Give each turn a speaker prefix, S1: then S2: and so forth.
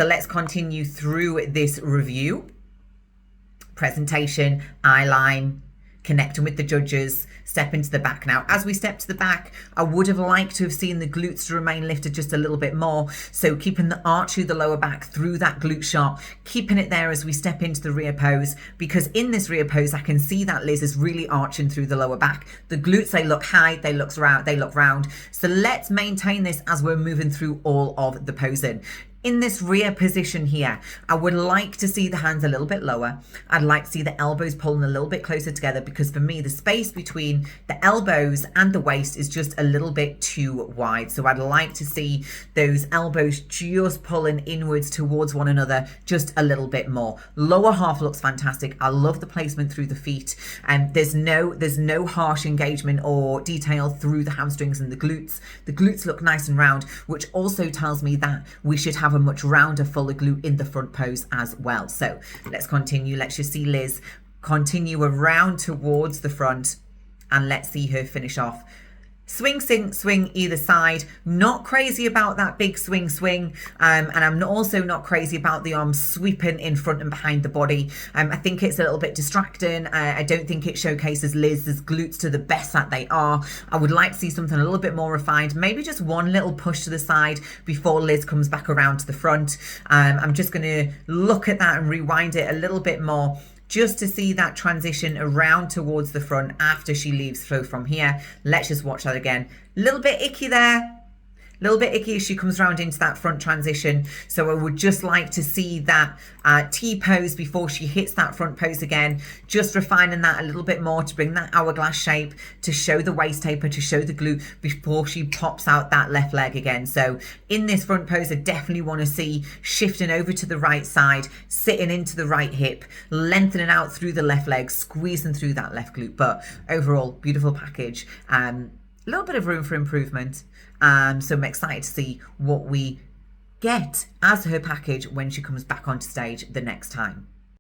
S1: So let's continue through this review. Presentation, eye line, connecting with the judges, step into the back. Now, as we step to the back, I would have liked to have seen the glutes to remain lifted just a little bit more. So keeping the arch through the lower back, through that glute shot, keeping it there as we step into the rear pose, because in this rear pose, I can see that Liz is really arching through the lower back. The glutes, they look high, they look round. So let's maintain this as we're moving through all of the posing. In this rear position here, I would like to see the hands a little bit lower. I'd like to see the elbows pulling a little bit closer together, because for me, the space between the elbows and the waist is just a little bit too wide. So I'd like to see those elbows just pulling inwards towards one another just a little bit more. Lower half looks fantastic. I love the placement through the feet, and there's no harsh engagement or detail through the hamstrings and the glutes. The glutes look nice and round, which also tells me that we should have a much rounder, fuller glute in the front pose as well. So let's continue. Let's just see Liz continue around towards the front, and let's see her finish off. Swing, swing either side. Not crazy about that big swing. And I'm also not crazy about the arms sweeping in front and behind the body. I think it's a little bit distracting. I don't think it showcases Liz's glutes to the best that they are. I would like to see something a little bit more refined. Maybe just one little push to the side before Liz comes back around to the front. I'm just going to look at that and rewind it a little bit more, just to see that transition around towards the front after she leaves flow from here. Let's just watch that again. A little bit icky there. A little bit icky as she comes around into that front transition. So I would just like to see that T-pose before she hits that front pose again. Just refining that a little bit more to bring that hourglass shape, to show the waist taper, to show the glute before she pops out that left leg again. So in this front pose, I definitely want to see shifting over to the right side, sitting into the right hip, lengthening out through the left leg, squeezing through that left glute. But overall, beautiful package. A little bit of room for improvement. So I'm excited to see what we get as her package when she comes back onto stage the next time.